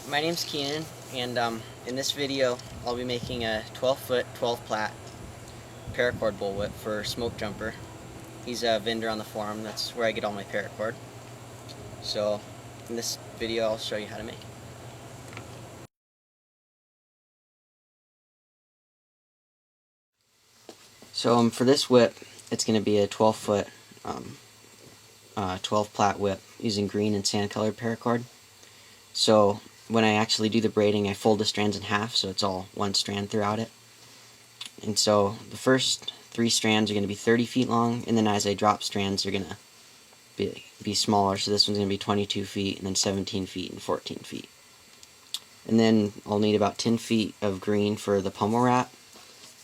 My name's Keenan, and in this video I'll be making a 12-foot, 12-plat paracord bullwhip for Smoke Jumper. He's a vendor on the forum. That's where I get all my paracord. So in this video I'll show you how to make it. So for this whip, it's going to be a 12-foot, 12-plat whip using green and sand-colored paracord. So when I actually do the braiding, I fold the strands in half so it's all one strand throughout it. And so the first 3 strands are going to be 30 feet long, and then as I drop strands they're going to be smaller. So this one's going to be 22 feet, and then 17 feet, and 14 feet. And then I'll need about 10 feet of green for the pommel wrap,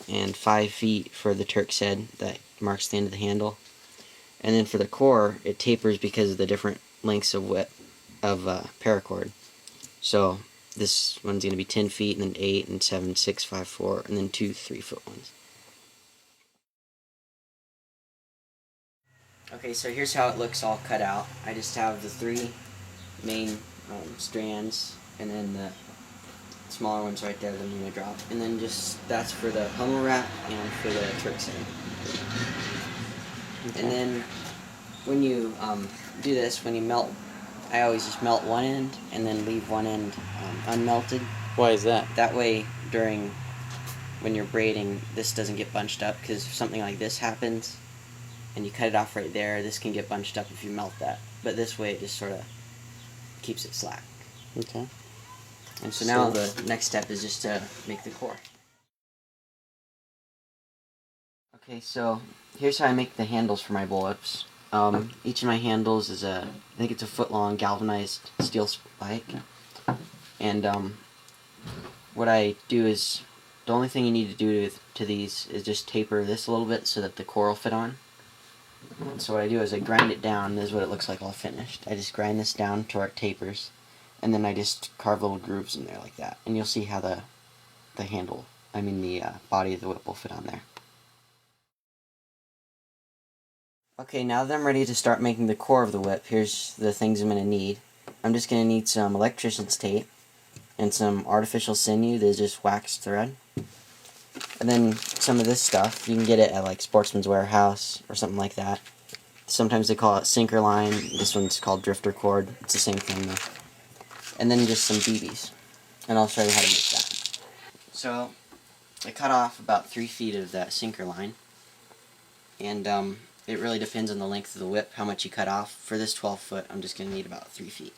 and 5 feet for the Turk's head that marks the end of the handle. And then for the core, it tapers because of the different lengths of paracord. So this one's going to be 10 feet, and then 8, and 7, 6, 5, 4, and then 2 3-foot ones. Okay, so here's how it looks all cut out. I just have the 3 main strands, and then the smaller ones right there that I'm going to drop. And then that's for the pommel wrap and for the Turk's head. Okay. And then when you do this, when you melt, I always just melt one end and then leave one end unmelted. Why is that? That way, when you're braiding, this doesn't get bunched up, because if something like this happens and you cut it off right there, this can get bunched up if you melt that. But this way it just sort of keeps it slack. Okay. And so now the next step is just to make the core. Okay, so here's how I make the handles for my bullwhips. Each of my handles is I think it's a 1-foot-long galvanized steel spike. And what I do is, the only thing you need to do to these is just taper this a little bit so that the core will fit on. And so what I do is I grind it down. This is what it looks like all finished. I just grind this down to where it tapers, and then I just carve little grooves in there like that. And you'll see how the body of the whip will fit on there. Okay, now that I'm ready to start making the core of the whip, here's the things I'm going to need. I'm just going to need some electrician's tape and some artificial sinew that is just waxed thread. And then some of this stuff, you can get it at like Sportsman's Warehouse or something like that. Sometimes they call it sinker line. This one's called drifter cord. It's the same thing though. And then just some BBs. And I'll show you how to make that. So I cut off about 3 feet of that sinker line. And it really depends on the length of the whip, how much you cut off. For this 12-foot, I'm just going to need about 3 feet.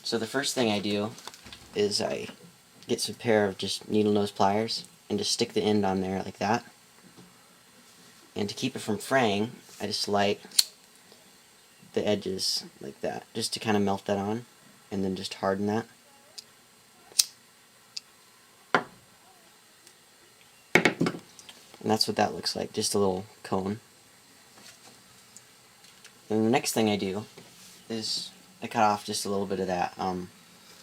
So the first thing I do is I get some pair of just needle nose pliers and just stick the end on there like that. And to keep it from fraying, I just light the edges like that, just to kind of melt that on, and then just harden that. And that's what that looks like, just a little cone. And the next thing I do is I cut off just a little bit of that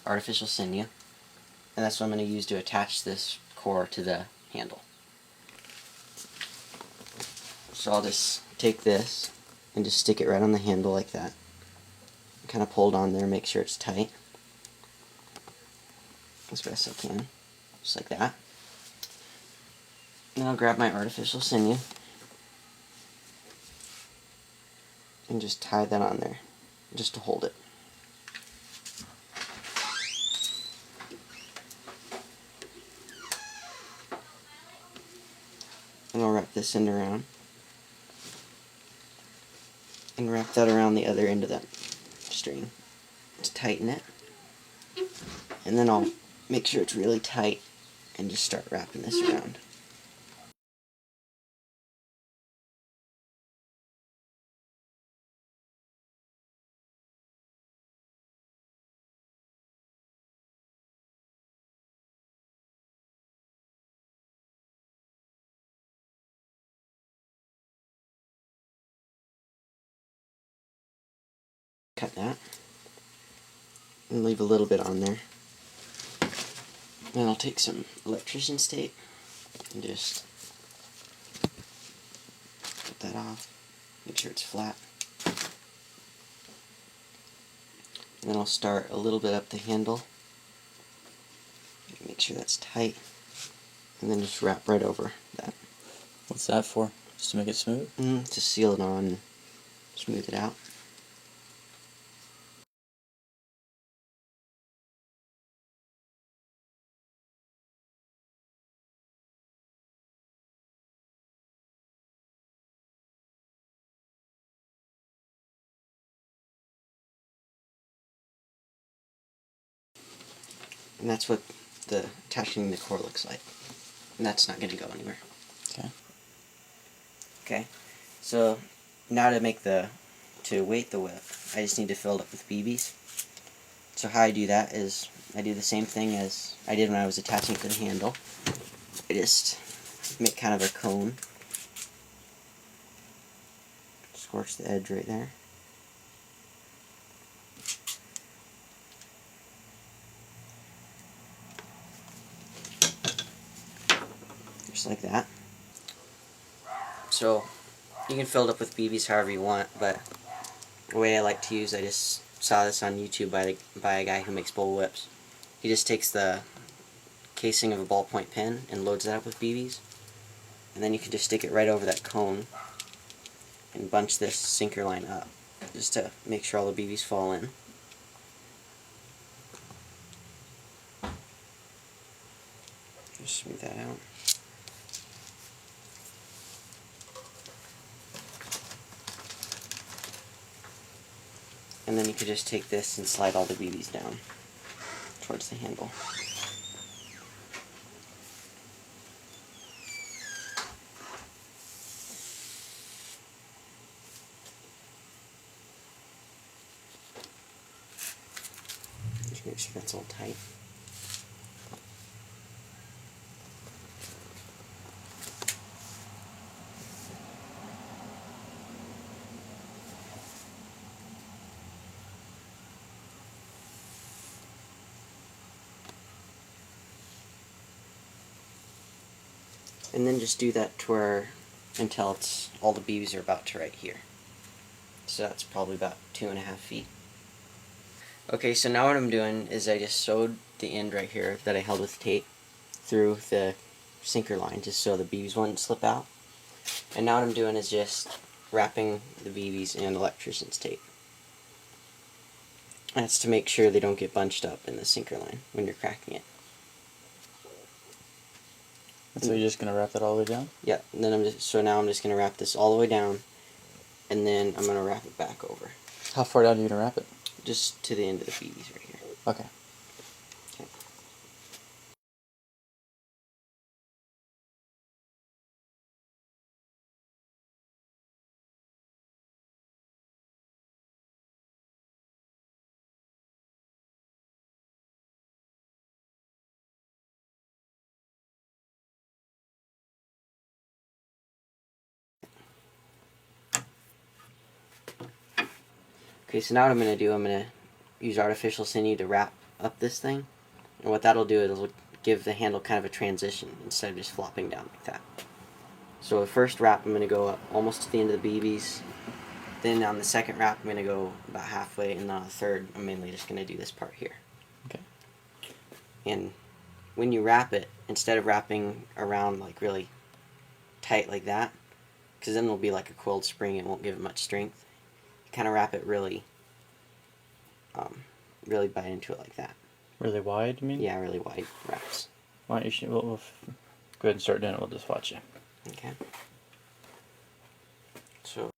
artificial sinew, and that's what I'm going to use to attach this core to the handle. So I'll just take this and just stick it right on the handle like that. Kind of pull it on there, make sure it's tight as best I can, just like that. Then I'll grab my artificial sinew and just tie that on there, just to hold it. And I'll wrap this end around, and wrap that around the other end of that string to tighten it. And then I'll make sure it's really tight and just start wrapping this around. Cut that and leave a little bit on there. Then I'll take some electrician's tape and just cut that off, make sure it's flat. And then I'll start a little bit up the handle Make sure that's tight, and then just wrap right over that. What's that for? Just to make it smooth? To seal it on, smooth it out. And that's what the attaching the core looks like. And that's not going to go anywhere. Okay. Okay. So now to weight the whip, I just need to fill it up with BBs. So how I do that is I do the same thing as I did when I was attaching it to the handle. I just make kind of a cone. Scorch the edge right there. Just like that. So you can fill it up with BBs however you want, but the way I like to use, I just saw this on YouTube by a guy who makes bullwhips. He just takes the casing of a ballpoint pen and loads that up with BBs, and then you can just stick it right over that cone and bunch this sinker line up just to make sure all the BBs fall in. Just smooth that out. And then you could just take this and slide all the BBs down towards the handle. Just make sure that's all tight. And then just do that to where until it's all the BBs are about to right here. So that's probably about 2.5 feet. Okay, so now what I'm doing is I just sewed the end right here that I held with tape through the sinker line just so the BBs wouldn't slip out. And now what I'm doing is just wrapping the BBs in electrician's tape. That's to make sure they don't get bunched up in the sinker line when you're cracking it. And so you're just going to wrap that all the way down? Yeah, and then now I'm just going to wrap this all the way down, and then I'm going to wrap it back over. How far down are you going to wrap it? Just to the end of the BBs right here. Okay. Okay. Okay, so now what I'm going to do, I'm going to use artificial sinew to wrap up this thing. And what that'll do, it'll give the handle kind of a transition instead of just flopping down like that. So the first wrap, I'm going to go up almost to the end of the BBs. Then on the second wrap, I'm going to go about halfway, and then on the third, I'm mainly just going to do this part here. Okay. And when you wrap it, instead of wrapping around like really tight like that, because then it'll be like a coiled spring, it won't give it much strength. You kind of wrap it really bite into it like that. Really wide, you mean? Yeah, really wide wraps. Why don't you, we'll go ahead and start doing it, we'll just watch you. Okay. So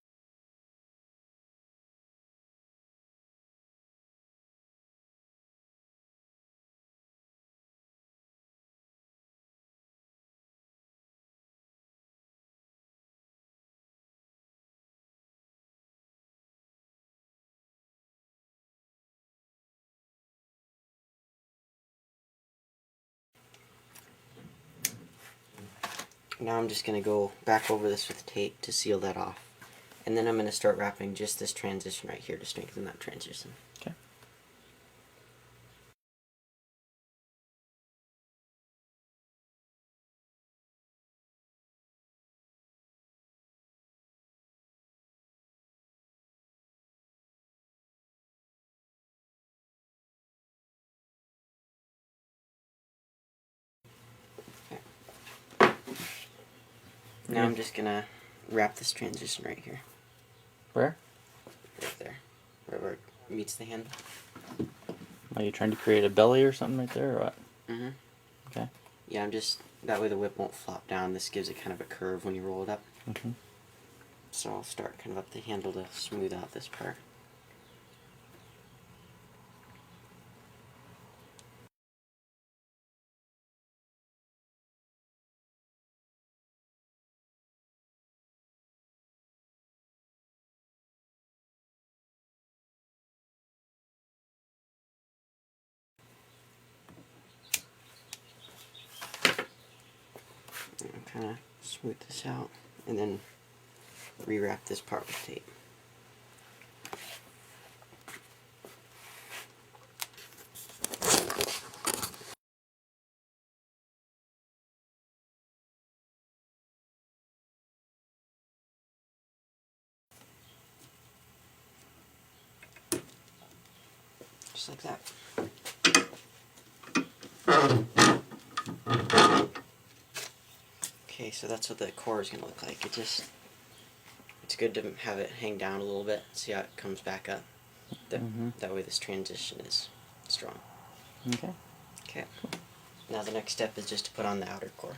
now I'm just going to go back over this with tape to seal that off. And then I'm going to start wrapping just this transition right here to strengthen that transition. Okay. Now I'm just gonna wrap this transition right here. Where? Right there. Where it meets the handle. Are you trying to create a belly or something right there, or what? Mm-hmm. Okay. Yeah, I'm just... That way the whip won't flop down. This gives it kind of a curve when you roll it up. Mm-hmm. So I'll start kind of up the handle to smooth out this part. And kind of smooth this out, and then rewrap this part with tape. Just like that. Okay, so that's what the core is going to look like. It's good to have it hang down a little bit, see how it comes back up. That way this transition is strong. Okay. Okay. Now the next step is just to put on the outer core.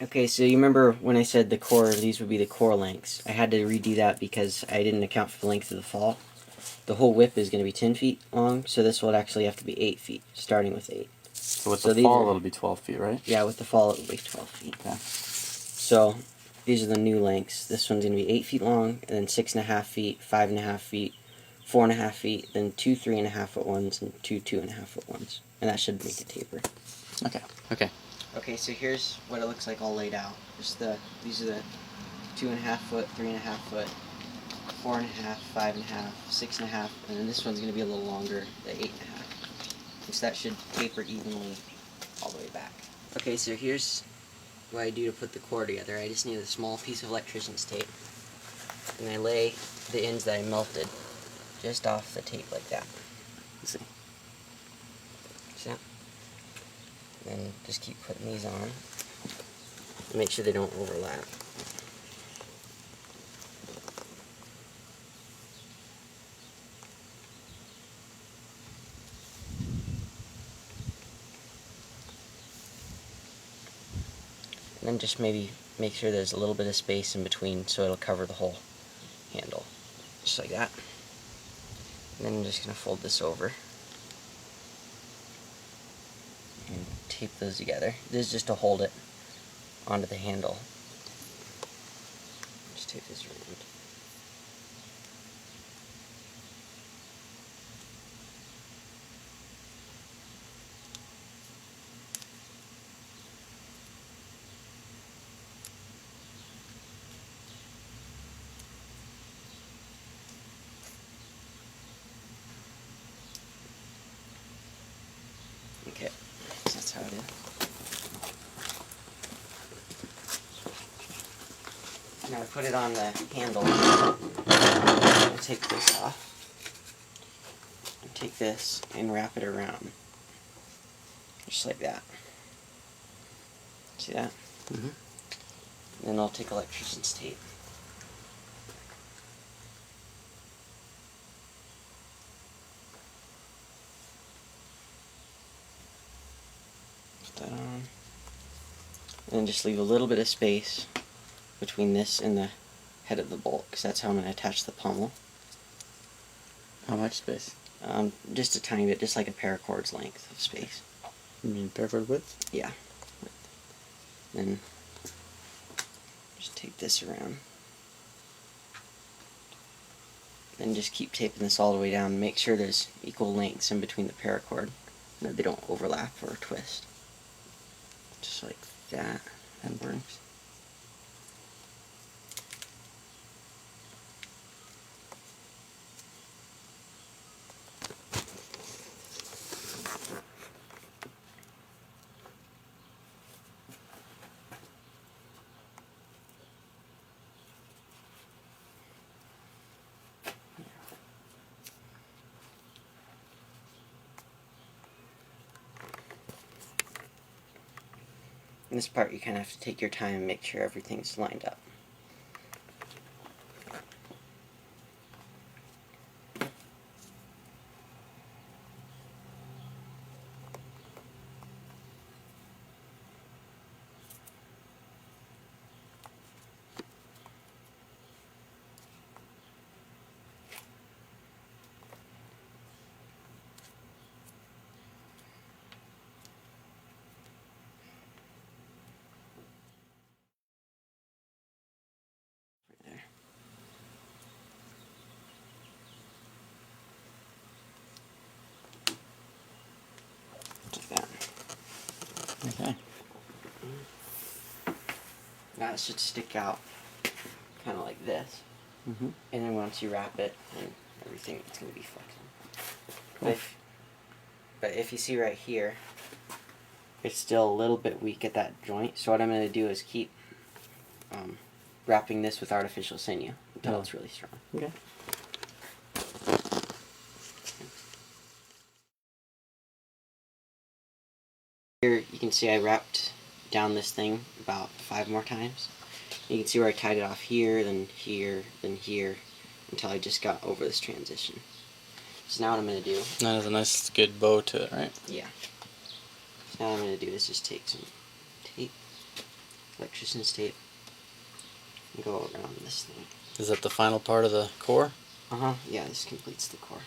Okay, so you remember when I said the core, these would be the core lengths. I had to redo that because I didn't account for the length of the fall. The whole whip is going to be 10 feet long, so this will actually have to be 8 feet, starting with 8. So with the fall, it'll be 12 feet, right? Yeah, with the fall, it will be 12 feet. Okay. So these are the new lengths. This one's going to be 8 feet long, and then 6.5 feet, 5.5 feet, 4.5 feet, then 2 3.5 foot ones, and 2 2.5 foot ones. And that should make a taper. Okay. Okay. Okay, so here's what it looks like all laid out. These are the 2.5 foot, 3.5 foot, 4.5, 5.5, 6.5, and then this one's going to be a little longer, the 8.5. So that should taper evenly all the way back. Okay, so here's what I do to put the core together. I just need a small piece of electrician's tape, and I lay the ends that I melted just off the tape like that. Let's see. See that? Then just keep putting these on. Make sure they don't overlap. And then just maybe make sure there's a little bit of space in between so it'll cover the whole handle. Just like that. And then I'm just going to fold this over and tape those together. This is just to hold it onto the handle. Just tape this around. Okay, so that's how it is. Now I put it on the handle. I'll take this off. And take this and wrap it around. Just like that. See that? Mm-hmm. Then I'll take electrician's tape. Put that on. And then just leave a little bit of space between this and the head of the bolt, because that's how I'm going to attach the pommel. How much space? Just a tiny bit, just like a paracord's length of space. You mean paracord width? Yeah. Then just take this around. Then just keep taping this all the way down. Make sure there's equal lengths in between the paracord, that they don't overlap or twist. Just like that. That works. In this part, you kind of have to take your time and make sure everything's lined up. There. Like that. Okay. Now it should stick out kind of like this. Mm-hmm. And then once you wrap it and everything, it's going to be flexible. Cool. But if you see right here, it's still a little bit weak at that joint. So what I'm going to do is keep wrapping this with artificial sinew until it's really strong. Okay. Here you can see I wrapped down this thing about 5 more times. You can see where I tied it off here, then here, until I just got over this transition. So now what I'm going to do... That has a nice, good bow to it, right? Yeah. So now what I'm going to do is just take some tape, electrician's tape, and go around this thing. Is that the final part of the core? Uh-huh, yeah, this completes the core.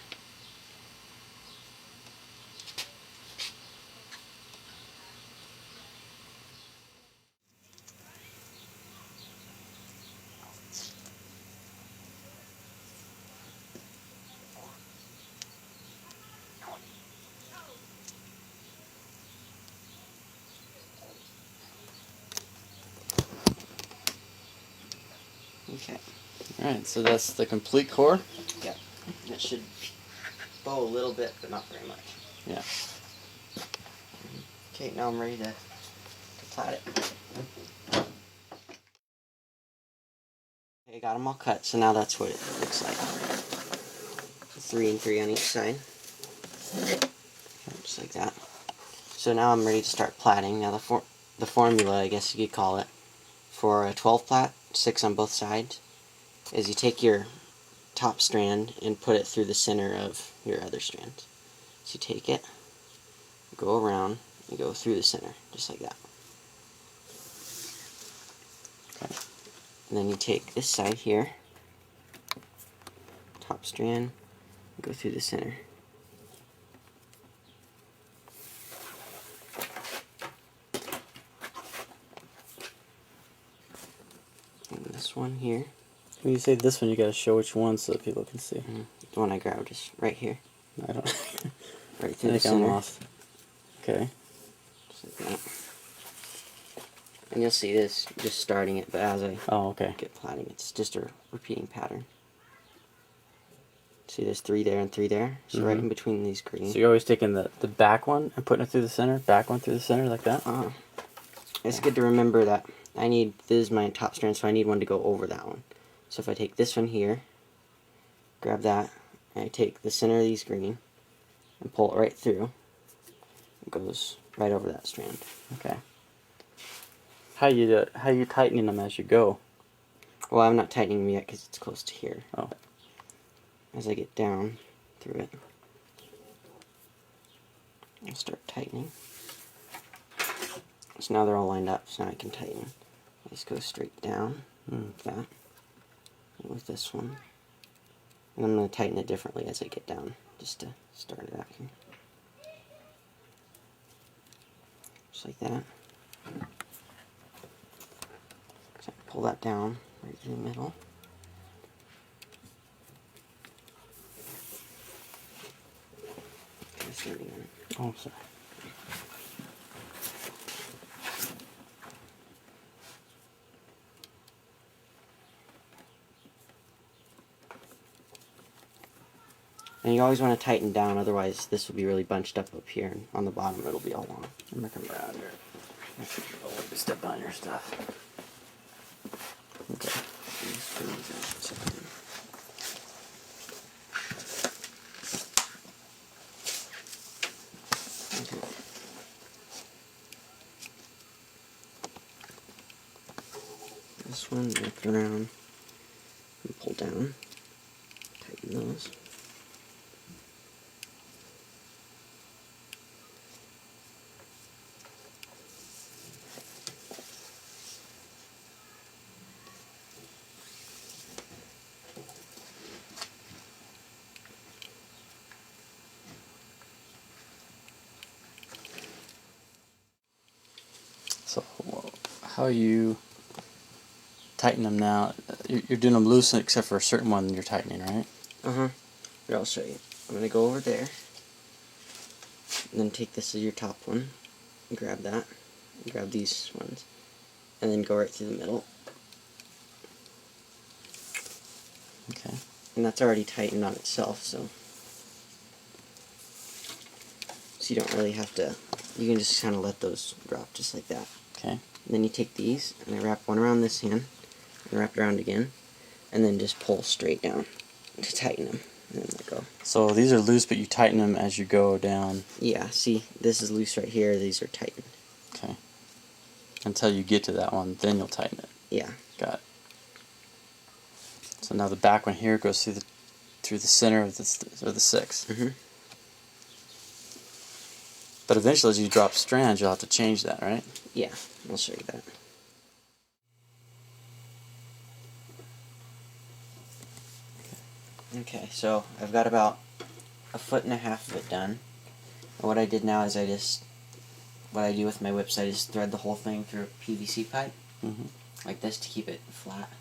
Okay. Alright, so that's the complete core? Yeah. It should bow a little bit, but not very much. Yeah. Okay, now I'm ready to plait it. Okay, got them all cut, so now that's what it looks like. 3 and 3 on each side. Just like that. So now I'm ready to start plaiting. Now the formula, I guess you could call it, for a 12 plait, 6 on both sides, is you take your top strand and put it through the center of your other strands. So you take it, go around, and go through the center, just like that. Okay. And then you take this side here, top strand, and go through the center. And this one here. When you say this one, you gotta show which one so that people can see. The one I grabbed is right here. I don't. Right through I the think I'm center. lost. Okay. Just like that. And you'll see this just starting it, but as I Okay. get plaiting, it's just a repeating pattern. See, there's 3 there and 3 there. So right in between these green. So you're always taking the back one and putting it through the center, back one through the center, like that? It's good to remember that this is my top strand, so I need one to go over that one. So if I take this one here, grab that, and I take the center of these green, and pull it right through, it goes right over that strand. Okay. How you tightening them as you go? Well, I'm not tightening them yet because it's close to here. Oh. As I get down through it, I'll start tightening. So now they're all lined up, so now I can tighten. I just go straight down, like that, and with this one. And I'm going to tighten it differently as I get down, just to start it out here. Just like that. So I pull that down right through the middle. Oh, sorry. And you always want to tighten down, otherwise this will be really bunched up here, and on the bottom it'll be all long. I'm gonna come around here. Oh, step on your stuff. Okay. this one, wrap it around, and pull down. Tighten those. So, how you tighten them now? You're doing them loose except for a certain one you're tightening, right? Uh-huh. Here, I'll show you. I'm going to go over there, and then take this as your top one, and grab that, and grab these ones, and then go right through the middle. Okay. And that's already tightened on itself, so you don't really have to, you can just kind of let those drop just like that. Okay. And then you take these, and I wrap one around this hand, and wrap it around again, and then just pull straight down to tighten them, and then let go. So these are loose, but you tighten them as you go down. Yeah, see, this is loose right here, these are tightened. Okay. Until you get to that one, then you'll tighten it. Yeah. Got it. So now the back one here goes through the center of the 6. Mm-hmm. But eventually, as you drop strands, you'll have to change that, right? Yeah, I'll show you that. Okay, so I've got about 1.5 feet of it done. And what I did now is what I do with my whips, I just thread the whole thing through a PVC pipe, like this, to keep it flat.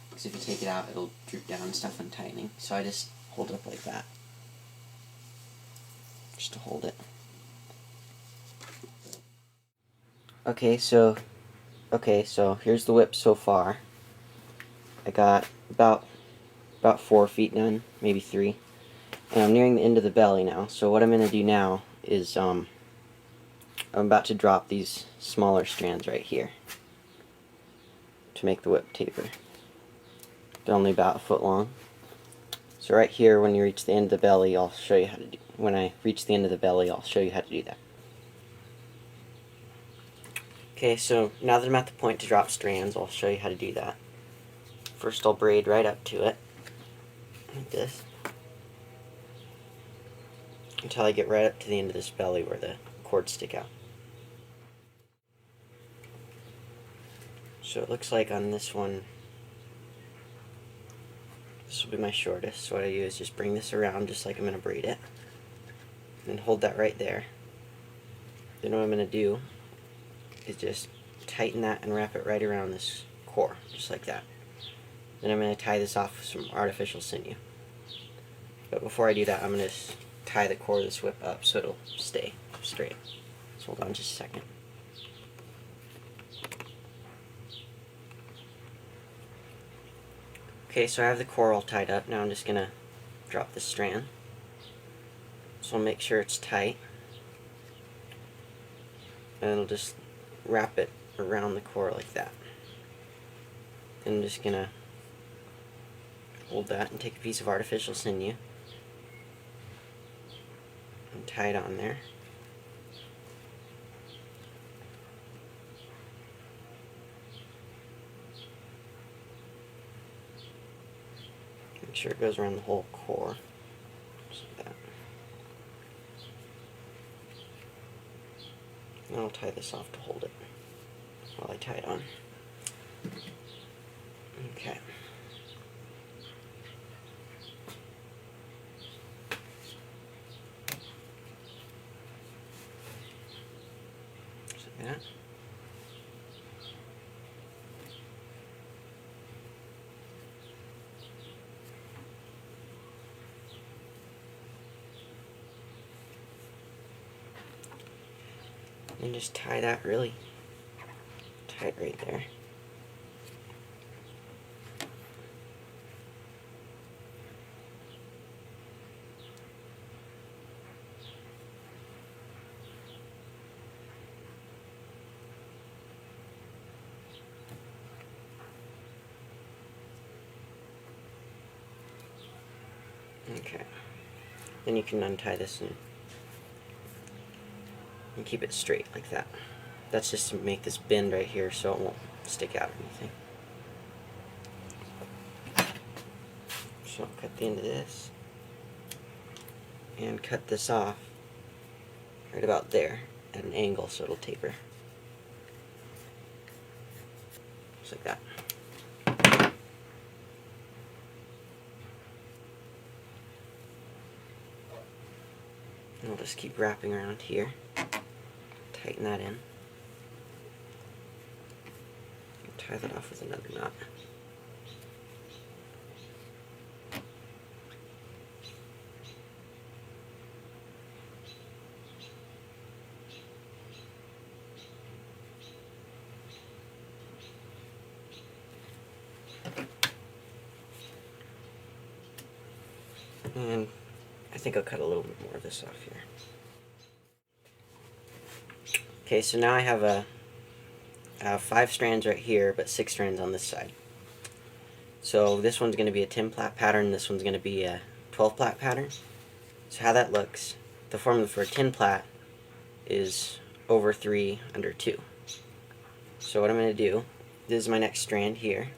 Because if you take it out, it'll droop down and stuff when tightening. So I just hold it up like that, just to hold it. Okay, so here's the whip so far. I got about 4 feet done, maybe 3. And I'm nearing the end of the belly now, so what I'm going to do now is I'm about to drop these smaller strands right here to make the whip taper. They're only about 1 foot long. So right here, when you reach the end of the belly, I'll show you how to do. When I reach the end of the belly, I'll show you how to do that. Okay, so now that I'm at the point to drop strands, I'll show you how to do that. First, I'll braid right up to it, like this, until I get right up to the end of this belly where the cords stick out. So it looks like on this one, this will be my shortest. So what I do is just bring this around just like I'm going to braid it, and hold that right there. Then what I'm going to do is just tighten that and wrap it right around this core, just like that. Then I'm going to tie this off with some artificial sinew. But before I do that, I'm going to tie the core of this whip up so it'll stay straight. So hold on just a second. Okay, so I have the core all tied up. Now I'm just going to drop this strand. So I'll make sure it's tight. And I'll just wrap it around the core like that. And I'm just going to hold that and take a piece of artificial sinew and tie it on there. Make sure it goes around the whole core, just like that. And I'll tie this off to hold it while I tie it on. Okay. Just like that. And just tie that really tight right there. Okay. Then you can untie this and keep it straight like that. That's just to make this bend right here so it won't stick out or anything. So I'll cut the end of this and cut this off right about there at an angle so it'll taper. Just like that. And I'll just keep wrapping around here. Tighten that in. And tie that off with another knot. And I think I'll cut a little bit more of this off here. Okay, so now I have 5 strands right here, but 6 strands on this side. So this one's going to be a 10 plait pattern, this one's going to be a 12 plait pattern. So how that looks, the formula for a 10 plait is over 3 under 2. So what I'm going to do, this is my next strand here.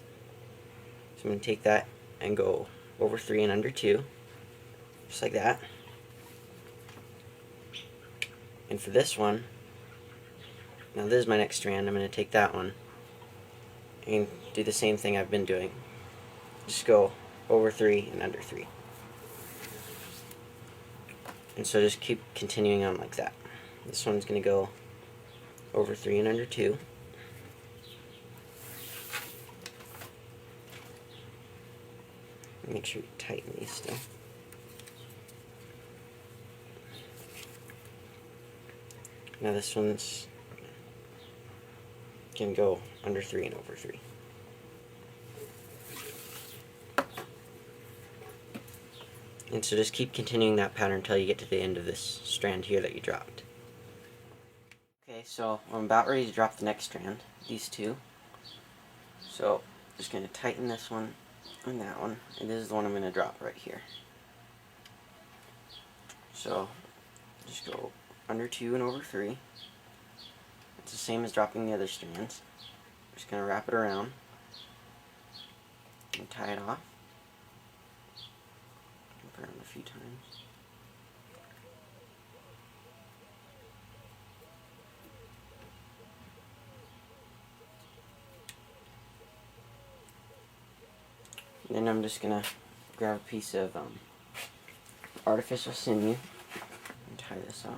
So I'm going to take that and go over 3 and under 2. Just like that. And for this one, now this is my next strand, I'm going to take that one and do the same thing I've been doing. Just go over 3 and under 3. And so just keep continuing on like that. This one's going to go over 3 and under 2. Make sure you tighten these still. Now this one's can go under 3 and over 3. And so just keep continuing that pattern until you get to the end of this strand here that you dropped. Okay, so I'm about ready to drop the next strand, these two. So I'm just going to tighten this one and that one, and this is the one I'm going to drop right here. So just go under 2 and over 3. It's the same as dropping the other strands. Just going to wrap it around and tie it off. Wrap it around a few times. And then I'm just going to grab a piece of artificial sinew and tie this off.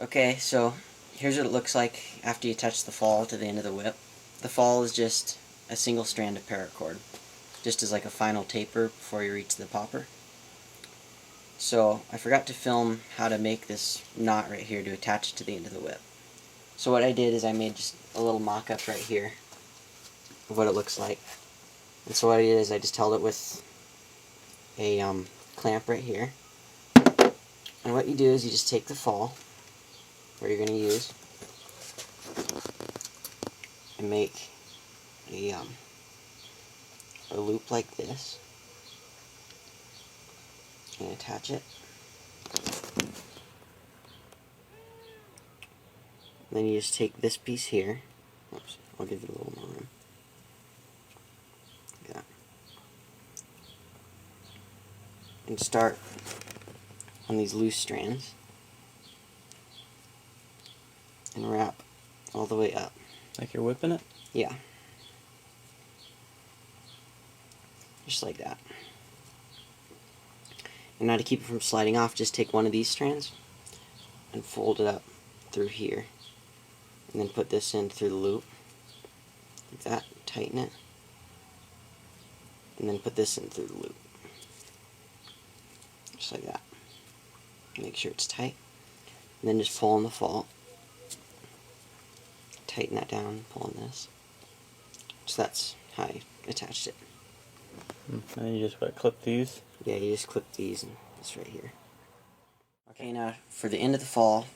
Okay, so here's what it looks like after you touch the fall to the end of the whip. The fall is just a single strand of paracord, just as like a final taper before you reach the popper. So I forgot to film how to make this knot right here to attach it to the end of the whip. So what I did is I made just a little mock-up right here of what it looks like. And so what I did is I just held it with a clamp right here. And what you do is you just take the fall where you're going to use and make a loop like this and attach it. And then you just take this piece here. Oops, I'll give it a little more room. Like that. And start on these loose strands and wrap all the way up. Like you're whipping it? Yeah. Just like that. And now to keep it from sliding off, just take one of these strands and fold it up through here. And then put this in through the loop. Like that. Tighten it. And then put this in through the loop. Just like that. Make sure it's tight. And then just pull on the fall. Tighten that down, pull on this. So that's how I attached it. And then you just clip these? Yeah, you just clip these and this right here. Okay, now for the end of the fall,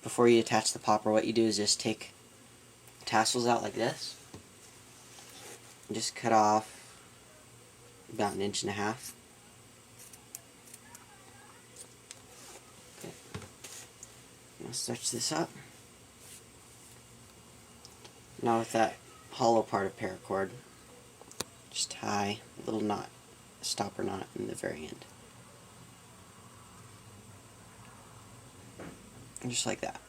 before you attach the popper, what you do is just take the tassels out like this. And just cut off about 1.5 inches. Okay. Now stretch this up. Now with that hollow part of paracord, just tie a little knot, a stopper knot in the very end. And just like that.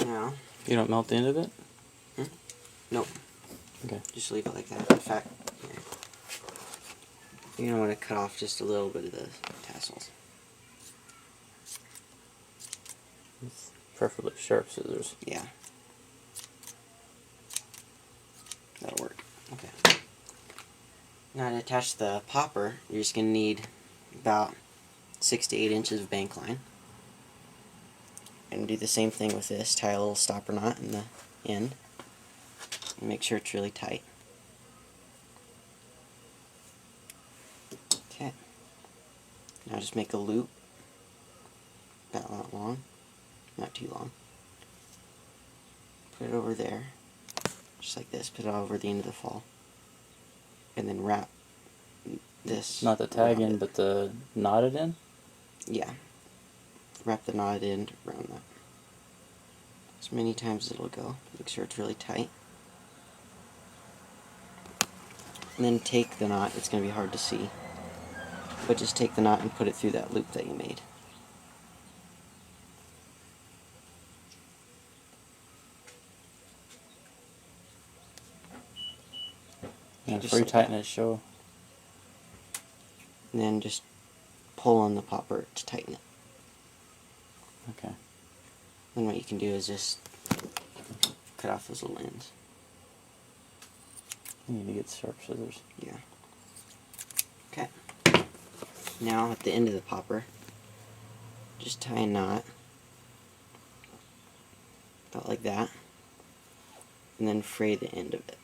Now, You don't melt the end of it? nope. Okay. Just leave it like that. In fact, you're going to want to cut off just a little bit of the tassels. With preferably sharp scissors. Yeah. That'll work. Okay. Now to attach the popper, you're just going to need about 6 to 8 inches of bank line. And do the same thing with this. Tie a little stopper knot in the end. And make sure it's really tight. Okay. Now just make a loop about that long. Not too long. Put it over there. Just like this. Put it over the end of the fall. And then wrap this. Not the tag around end, it. but the knotted end? Yeah. Wrap the knotted end around that. As many times as it'll go. Make sure it's really tight. And then take the knot. It's going to be hard to see. But just take the knot and put it through that loop that you made. Yeah, Just before you like tighten that. it, show. And then just pull on the popper to tighten it. Okay. Then what you can do is just cut off those little ends. You need to get sharp scissors. Yeah. Okay. Now at the end of the popper, just tie a knot. About like that. And then fray the end of it.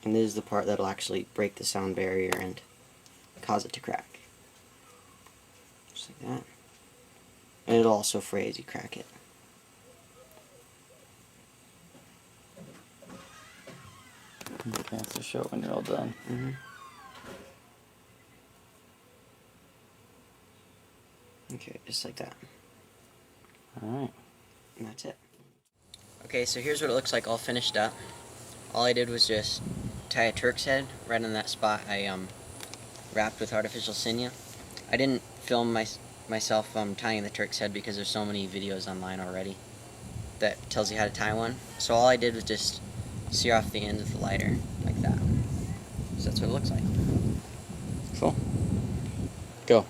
And this is the part that'll actually break the sound barrier and cause it to crack. Just like that. And it'll also fray as you crack it. Okay, so show it when you're all done. Okay, just like that. Alright. And that's it. Okay, so here's what it looks like all finished up. All I did was just tie a Turk's head right on that spot I wrapped with artificial sinew. I didn't film myself tying the Turk's head because there's so many videos online already that tells you how to tie one. So all I did was just sear off the end with the lighter like that. So that's what it looks like. Cool. Go.